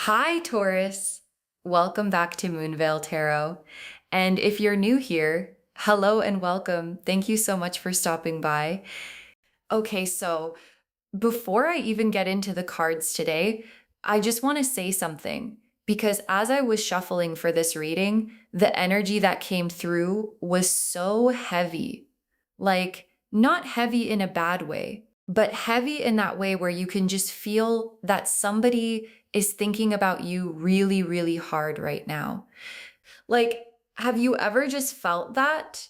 Hi, Taurus. Welcome back to Moonveil Tarot. And if you're new here, hello and welcome. Thank you so much for stopping by. Okay, so before I even get into the cards today, I just want to say something because as I was shuffling for this reading, the energy that came through was so heavy. Like, not heavy in a bad way, but heavy in that way where you can just feel that somebody is thinking about you really, really hard right now. Like, have you ever just felt that?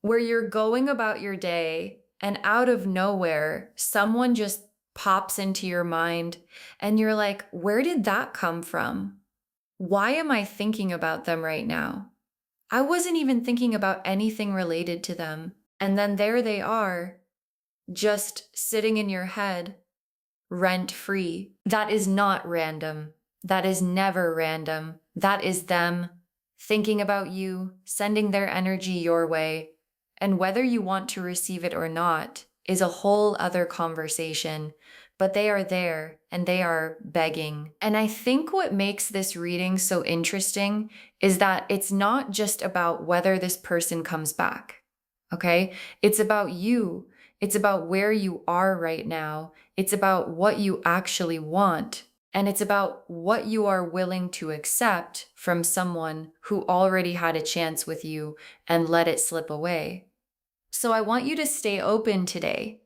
Where you're going about your day and out of nowhere, someone just pops into your mind and you're like, where did that come from? Why am I thinking about them right now? I wasn't even thinking about anything related to them. And then there they are, just sitting in your head, rent free. That is not random. That is never random. That is them thinking about you, sending their energy your way. And whether you want to receive it or not is a whole other conversation. But they are there and they are begging. And I think what makes this reading so interesting is that it's not just about whether this person comes back. Okay? It's about you. It's about where you are right now. It's about what you actually want. And it's about what you are willing to accept from someone who already had a chance with you and let it slip away. So I want you to stay open today.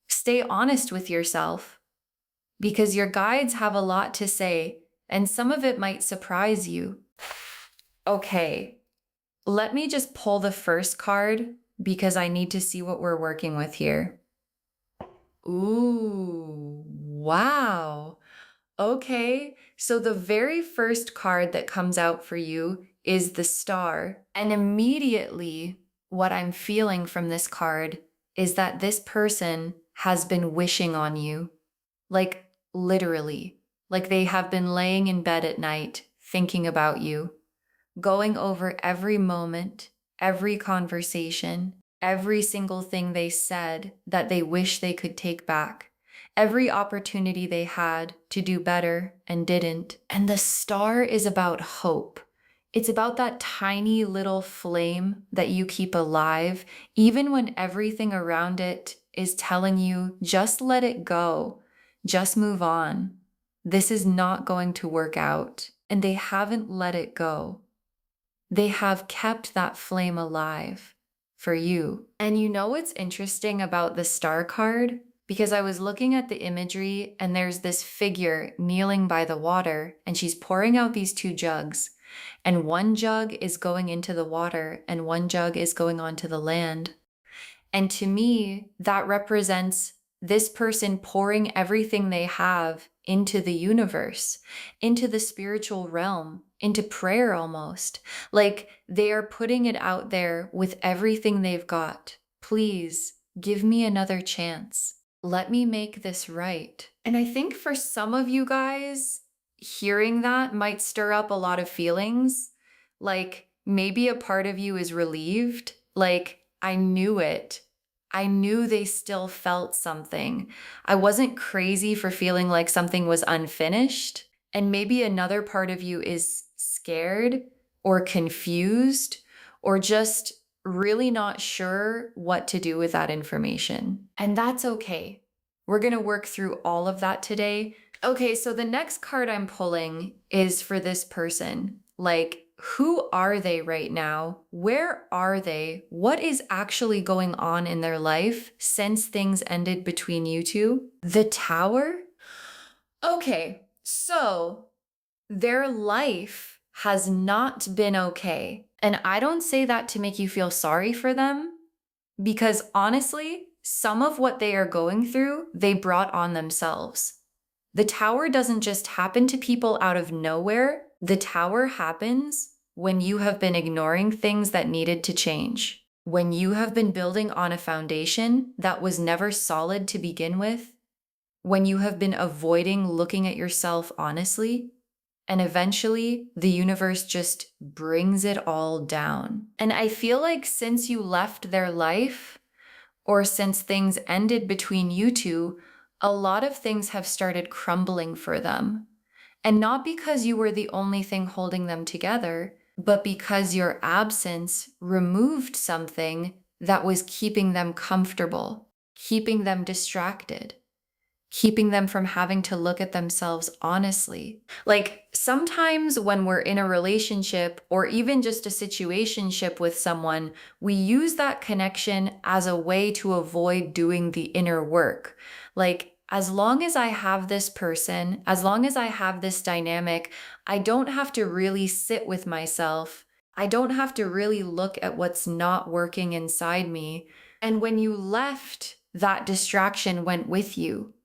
Stay honest with yourself because your guides have a lot to say and some of it might surprise you. Okay, let me just pull the first card because I need to see what we're working with here. Ooh, wow. Okay, so the very first card that comes out for you is the Star. And immediately, what I'm feeling from this card is that this person has been wishing on you. Like, literally. Like they have been laying in bed at night, thinking about you, going over every moment, every conversation, every single thing they said that they wish they could take back, every opportunity they had to do better and didn't. And the Star is about hope. It's about that tiny little flame that you keep alive, even when everything around it is telling you, just let it go, just move on. This is not going to work out. And they haven't let it go. They have kept that flame alive for you. And you know what's interesting about the Star card? Because I was looking at the imagery and there's this figure kneeling by the water and she's pouring out these two jugs. And one jug is going into the water and one jug is going onto the land. And to me, that represents this person pouring everything they have into the universe, into the spiritual realm, into prayer almost. Like they are putting it out there with everything they've got. Please give me another chance. Let me make this right. And I think for some of you guys, hearing that might stir up a lot of feelings. Like maybe a part of you is relieved. Like, I knew it. I knew they still felt something. I wasn't crazy for feeling like something was unfinished. And maybe another part of you is scared or confused or just really not sure what to do with that information. And that's okay. We're going to work through all of that today. Okay, so the next card I'm pulling is for this person. Like, who are they right now? Where are they? What is actually going on in their life since things ended between you two? The Tower? Okay, so their life has not been okay. And I don't say that to make you feel sorry for them, because honestly, some of what they are going through, they brought on themselves. The Tower doesn't just happen to people out of nowhere. The Tower happens when you have been ignoring things that needed to change. When you have been building on a foundation that was never solid to begin with. When you have been avoiding looking at yourself honestly. And eventually, the universe just brings it all down. And I feel like since you left their life, or since things ended between you two, a lot of things have started crumbling for them. And not because you were the only thing holding them together, but because your absence removed something that was keeping them comfortable, keeping them distracted, keeping them from having to look at themselves honestly. Like sometimes when we're in a relationship or even just a situationship with someone, we use that connection as a way to avoid doing the inner work. Like, as long as I have this person, as long as I have this dynamic, I don't have to really sit with myself. I don't have to really look at what's not working inside me. And when you left, that distraction went with you.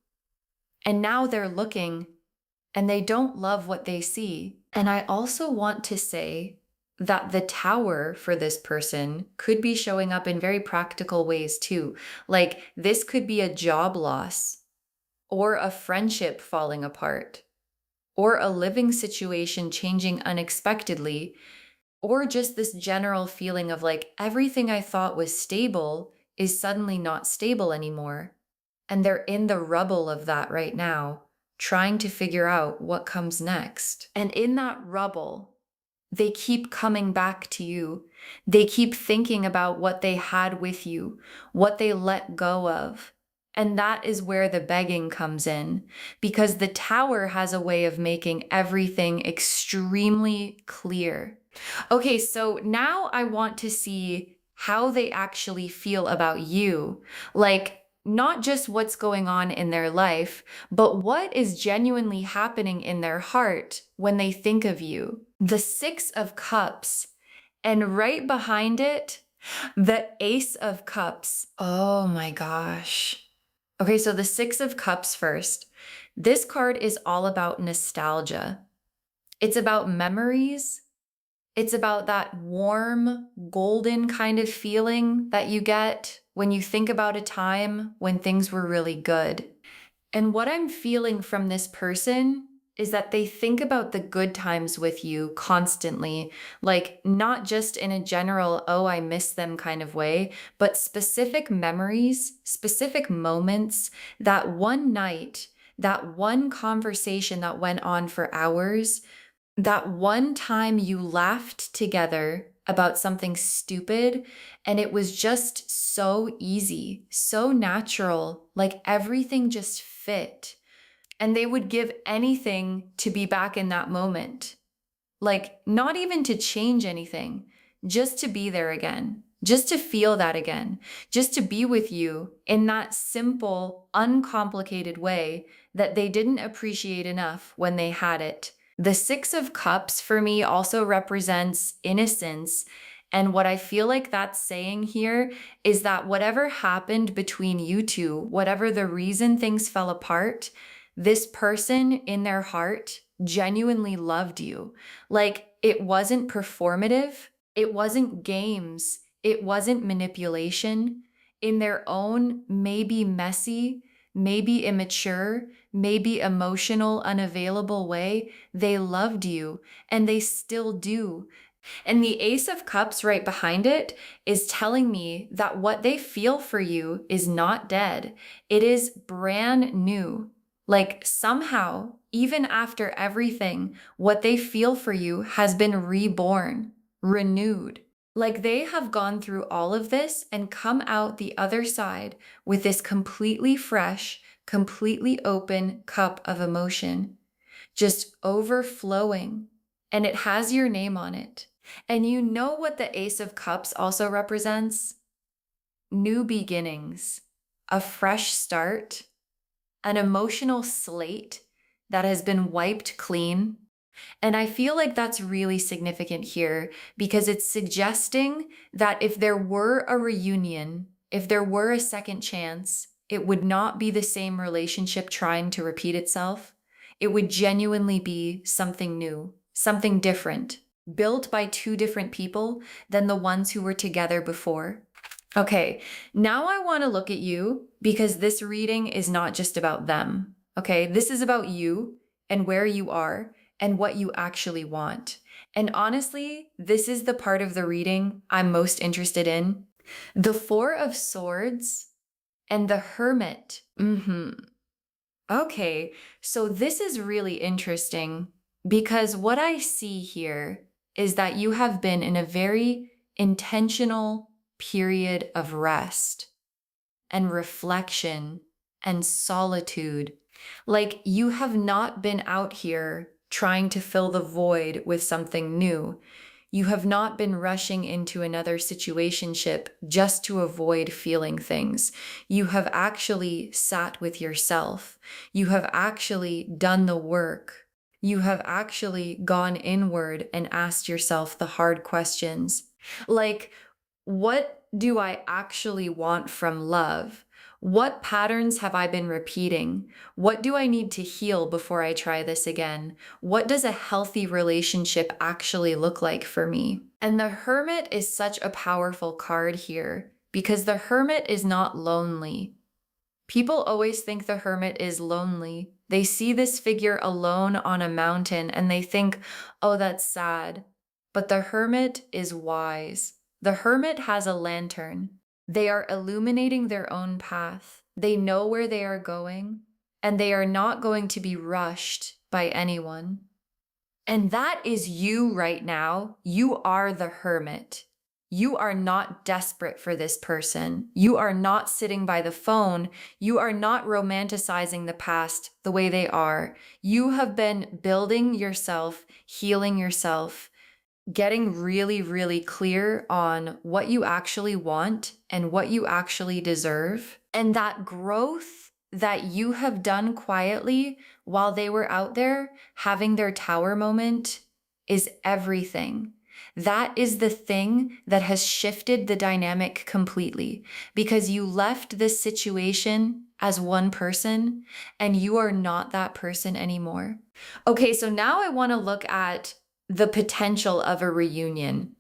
And now they're looking and they don't love what they see. And I also want to say that the tower for this person could be showing up in very practical ways too. Like this could be a job loss or a friendship falling apart or a living situation changing unexpectedly, or just this general feeling of like everything I thought was stable is suddenly not stable anymore. And they're in the rubble of that right now, trying to figure out what comes next. And in that rubble, they keep coming back to you. They keep thinking about what they had with you, what they let go of. And that is where the begging comes in, because the tower has a way of making everything extremely clear. Okay, so now I want to see how they actually feel about you. Like, not just what's going on in their life, but what is genuinely happening in their heart when they think of you. The Six of Cups, and right behind it, the Ace of Cups. Oh my gosh. Okay, so the Six of Cups first. This card is all about nostalgia. It's about memories. It's about that warm, golden kind of feeling that you get when you think about a time when things were really good. And what I'm feeling from this person is that they think about the good times with you constantly, like not just in a general, oh, I miss them kind of way, but specific memories, specific moments, that one night, that one conversation that went on for hours, that one time you laughed together about something stupid and it was just so easy, so natural, like everything just fit. And they would give anything to be back in that moment. Like, not even to change anything, just to be there again, just to feel that again, just to be with you in that simple, uncomplicated way that they didn't appreciate enough when they had it. The Six of Cups for me also represents innocence. And what I feel like that's saying here is that whatever happened between you two, whatever the reason things fell apart, this person in their heart genuinely loved you. Like it wasn't performative, it wasn't games, it wasn't manipulation. In their own, maybe messy, maybe immature, maybe emotional, unavailable way, they loved you and they still do. And the Ace of Cups right behind it is telling me that what they feel for you is not dead. It is brand new. Like somehow, even after everything, what they feel for you has been reborn, renewed. Like they have gone through all of this and come out the other side with this completely fresh, completely open cup of emotion, just overflowing. And it has your name on it. And you know what the Ace of Cups also represents? New beginnings, a fresh start, an emotional slate that has been wiped clean. And I feel like that's really significant here because it's suggesting that if there were a reunion, if there were a second chance, it would not be the same relationship trying to repeat itself. It would genuinely be something new, something different, built by two different people than the ones who were together before. Okay, now I want to look at you because this reading is not just about them. Okay, this is about you and where you are and what you actually want. And honestly, this is the part of the reading I'm most interested in. The Four of Swords and the Hermit. Okay, so this is really interesting Because what I see here is that you have been in a very intentional period of rest and reflection and solitude. Like you have not been out here trying to fill the void with something new. You have not been rushing into another situationship just to avoid feeling things. You have actually sat with yourself. You have actually done the work. You have actually gone inward and asked yourself the hard questions. Like, what do I actually want from love? What patterns have I been repeating? What do I need to heal before I try this again? What does a healthy relationship actually look like for me? And the Hermit is such a powerful card here because the Hermit is not lonely. People always think the Hermit is lonely. They see this figure alone on a mountain and they think, oh, that's sad. But the Hermit is wise. The Hermit has a lantern. They are illuminating their own path. They know where they are going, and they are not going to be rushed by anyone. And that is you right now. You are the Hermit. You are not desperate for this person. You are not sitting by the phone. You are not romanticizing the past the way they are. You have been building yourself, healing yourself, getting really, really clear on what you actually want and what you actually deserve. And that growth that you have done quietly while they were out there having their tower moment is everything. That is the thing that has shifted the dynamic completely because you left this situation as one person and you are not that person anymore. Okay, so now I want to look at the potential of a reunion.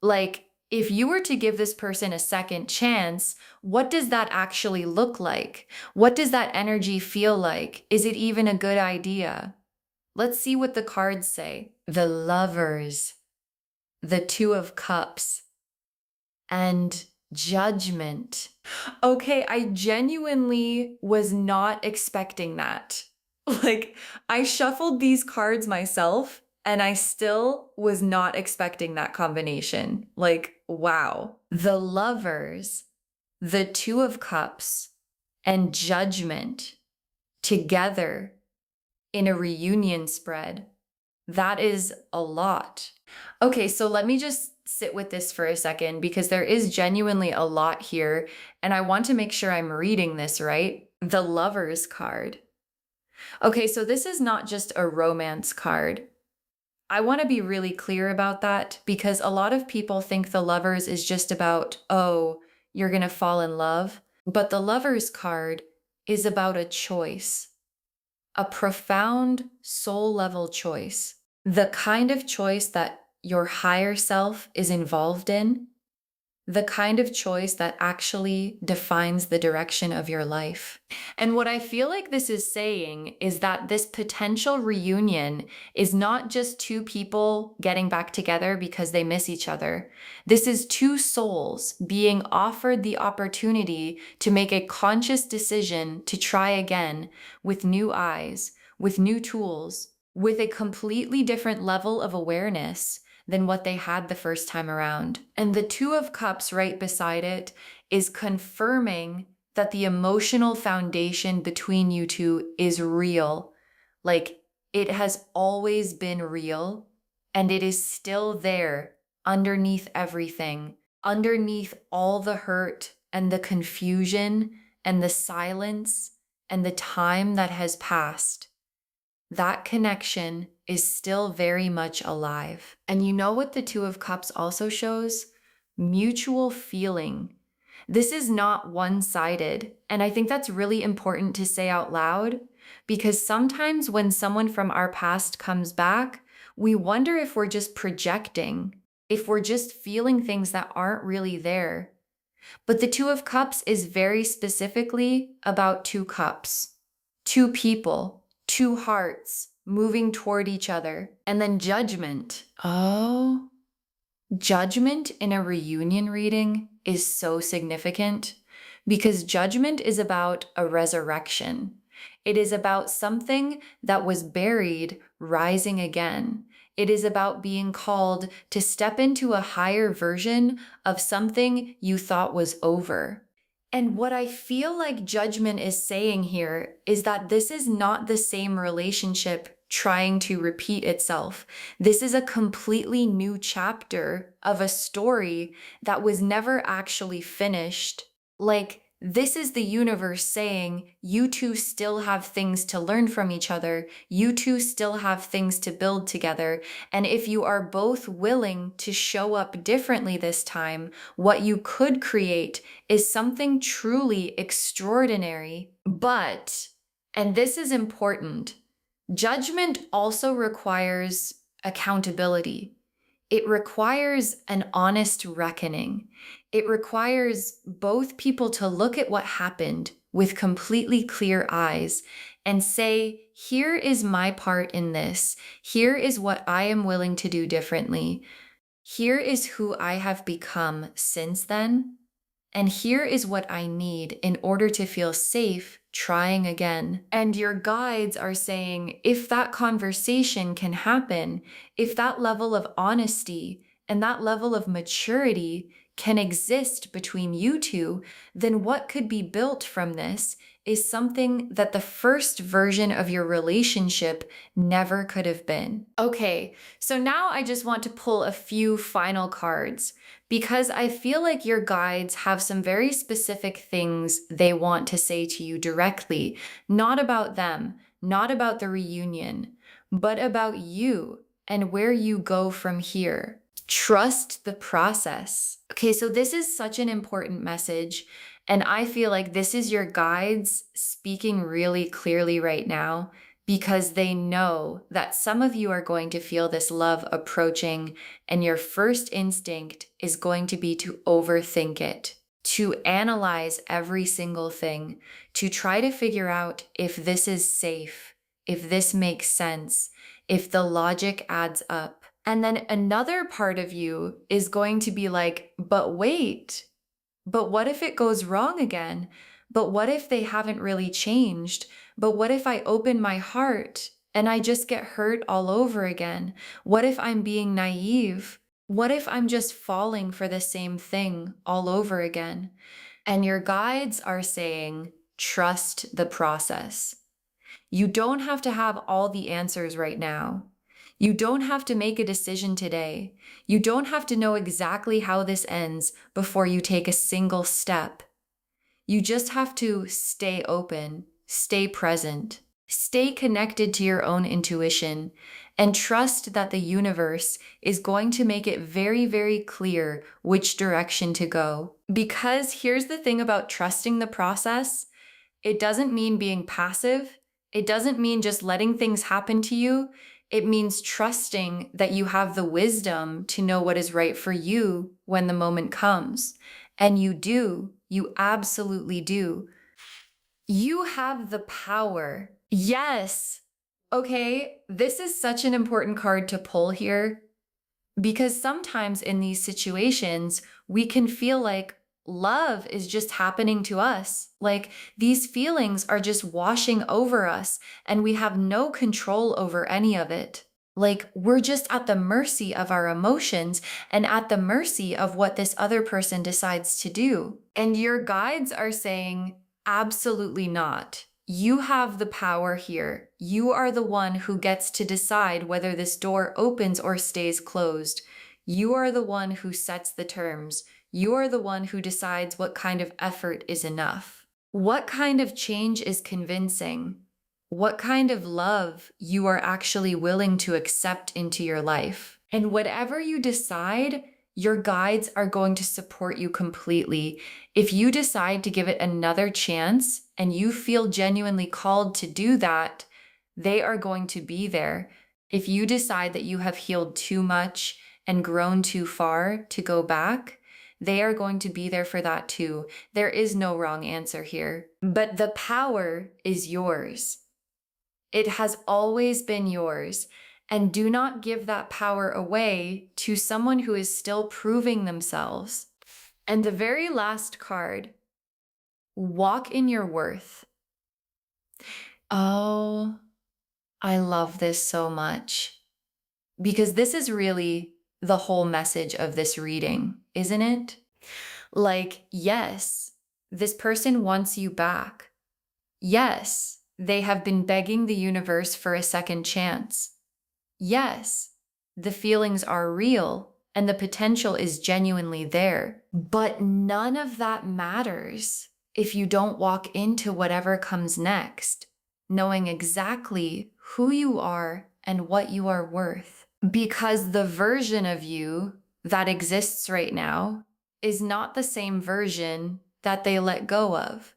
Like, if you were to give this person a second chance, what does that actually look like? What does that energy feel like? Is it even a good idea? Let's see what the cards say. The Lovers, the Two of Cups, and Judgment. Okay, I genuinely was not expecting that. Like, I shuffled these cards myself and I still was not expecting that combination. Like, wow. The Lovers, the Two of Cups, and Judgment together in a reunion spread. That is a lot. Okay, so let me just sit with this for a second because there is genuinely a lot here, and I want to make sure I'm reading this right. The Lovers card. Okay, so this is not just a romance card. I want to be really clear about that because a lot of people think the Lovers is just about, oh, you're going to fall in love. But the Lovers card is about a choice, a profound soul level choice, the kind of choice that your higher self is involved in, the kind of choice that actually defines the direction of your life. And what I feel like this is saying is that this potential reunion is not just two people getting back together because they miss each other. This is two souls being offered the opportunity to make a conscious decision to try again with new eyes, with new tools, with a completely different level of awareness than what they had the first time around. And the Two of Cups right beside it is confirming that the emotional foundation between you two is real. Like, it has always been real, and it is still there underneath everything, underneath all the hurt and the confusion and the silence and the time that has passed. That connection is still very much alive. And you know what the Two of Cups also shows? Mutual feeling. This is not one-sided. And I think that's really important to say out loud because sometimes when someone from our past comes back, we wonder if we're just projecting, if we're just feeling things that aren't really there. But the Two of Cups is very specifically about two cups, two people, two hearts moving toward each other. And then Judgment. Oh, Judgment in a reunion reading is so significant because Judgment is about a resurrection. It is about something that was buried rising again. It is about being called to step into a higher version of something you thought was over. And what I feel like judgment is saying here is that this is not the same relationship trying to repeat itself. This is a completely new chapter of a story that was never actually finished. Like, this is the universe saying, you two still have things to learn from each other. You two still have things to build together. And if you are both willing to show up differently this time, what you could create is something truly extraordinary. But, and this is important, judgment also requires accountability. It requires an honest reckoning. It requires both people to look at what happened with completely clear eyes and say, here is my part in this. Here is what I am willing to do differently. Here is who I have become since then. And here is what I need in order to feel safe trying again. And your guides are saying, if that conversation can happen, if that level of honesty and that level of maturity can exist between you two, then what could be built from this is something that the first version of your relationship never could have been. Okay, so now I just want to pull a few final cards because I feel like your guides have some very specific things they want to say to you directly, not about them, not about the reunion, but about you and where you go from here. Trust the process. Okay, so this is such an important message. And I feel like this is your guides speaking really clearly right now because they know that some of you are going to feel this love approaching, and your first instinct is going to be to overthink it, to analyze every single thing, to try to figure out if this is safe, if this makes sense, if the logic adds up. And then another part of you is going to be like, but wait, but what if it goes wrong again? But what if they haven't really changed? But what if I open my heart and I just get hurt all over again? What if I'm being naive? What if I'm just falling for the same thing all over again? And your guides are saying, trust the process. You don't have to have all the answers right now. You don't have to make a decision today. You don't have to know exactly how this ends before you take a single step. You just have to stay open, stay present, stay connected to your own intuition, and trust that the universe is going to make it very, very clear which direction to go. Because here's the thing about trusting the process, it doesn't mean being passive. It doesn't mean just letting things happen to you. It means trusting that you have the wisdom to know what is right for you when the moment comes. And you do. You absolutely do. You have the power. Yes. Okay, this is such an important card to pull here because sometimes in these situations, we can feel like love is just happening to us. Like these feelings are just washing over us and we have no control over any of it. Like we're just at the mercy of our emotions and at the mercy of what this other person decides to do. And your guides are saying, absolutely not. You have the power here. You are the one who gets to decide whether this door opens or stays closed. You are the one who sets the terms. You are the one who decides what kind of effort is enough. What kind of change is convincing? What kind of love you are actually willing to accept into your life. And whatever you decide, your guides are going to support you completely. If you decide to give it another chance and you feel genuinely called to do that, they are going to be there. If you decide that you have healed too much and grown too far to go back, they are going to be there for that too. There is no wrong answer here. But the power is yours. It has always been yours. And do not give that power away to someone who is still proving themselves. And the very last card, walk in your worth. Oh, I love this so much because this is really the whole message of this reading, isn't it? Like, yes, this person wants you back. Yes, they have been begging the universe for a second chance. Yes, the feelings are real and the potential is genuinely there. But none of that matters if you don't walk into whatever comes next, knowing exactly who you are and what you are worth. Because the version of you that exists right now is not the same version that they let go of.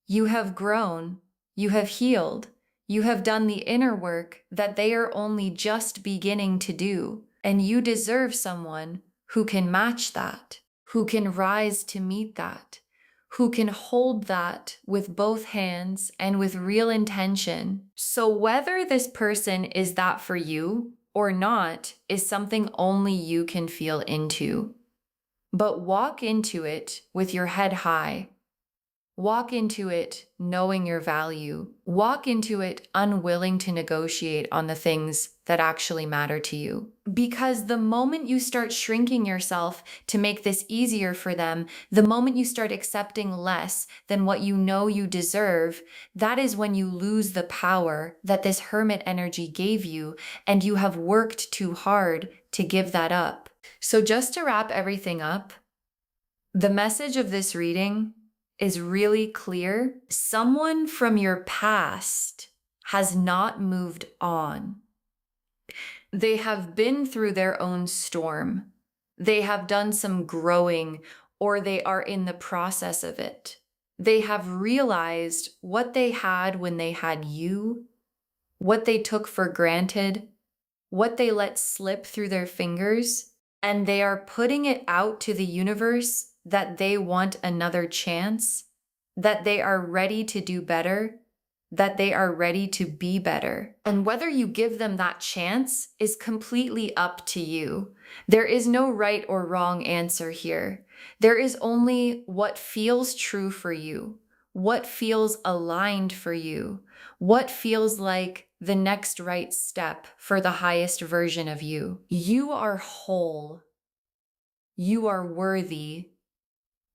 You have grown, you have healed, you have done the inner work that they are only just beginning to do, and you deserve someone who can match that, who can rise to meet that, who can hold that with both hands and with real intention. So whether this person is that for you or not is something only you can feel into. But walk into it with your head high. Walk into it knowing your value. Walk into it unwilling to negotiate on the things that actually matter to you. Because the moment you start shrinking yourself to make this easier for them, the moment you start accepting less than what you know you deserve, that is when you lose the power that this hermit energy gave you, and you have worked too hard to give that up. So just to wrap everything up, the message of this reading is really clear. Someone from your past has not moved on. They have been through their own storm. They have done some growing, or they are in the process of it. They have realized what they had when they had you, what they took for granted, what they let slip through their fingers, and they are putting it out to the universe that they want another chance, that they are ready to do better, that they are ready to be better. And whether you give them that chance is completely up to you. There is no right or wrong answer here. There is only what feels true for you, what feels aligned for you, what feels like the next right step for the highest version of you. You are whole. You are worthy.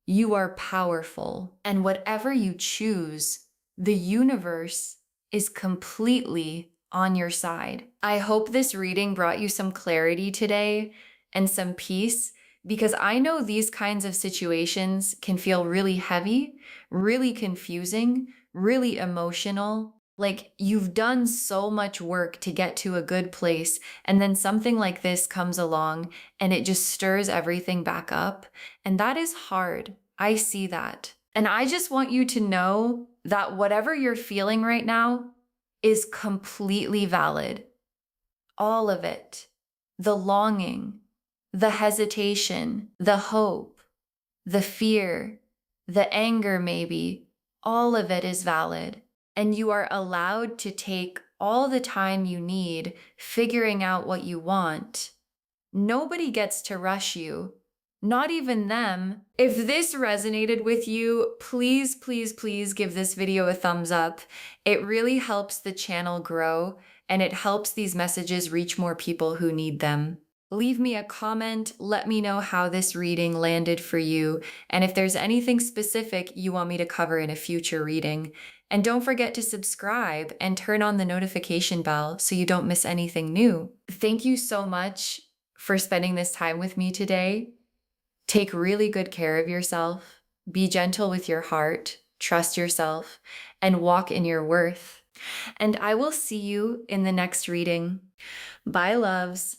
You are powerful. And whatever you choose, the universe is completely on your side. I hope this reading brought you some clarity today and some peace, because I know these kinds of situations can feel really heavy, really confusing, really emotional. Like you've done so much work to get to a good place, and then something like this comes along and it just stirs everything back up. And that is hard. I see that. And I just want you to know that whatever you're feeling right now is completely valid. All of it. The longing, the hesitation, the hope, the fear, the anger maybe, all of it is valid. And you are allowed to take all the time you need figuring out what you want. Nobody gets to rush you. Not even them. If this resonated with you, please, please, please give this video a thumbs up. It really helps the channel grow, and it helps these messages reach more people who need them. Leave me a comment, let me know how this reading landed for you, and if there's anything specific you want me to cover in a future reading. And don't forget to subscribe and turn on the notification bell so you don't miss anything new. Thank you so much for spending this time with me today. Take really good care of yourself. Be gentle with your heart. Trust yourself and walk in your worth. And I will see you in the next reading. Bye, loves.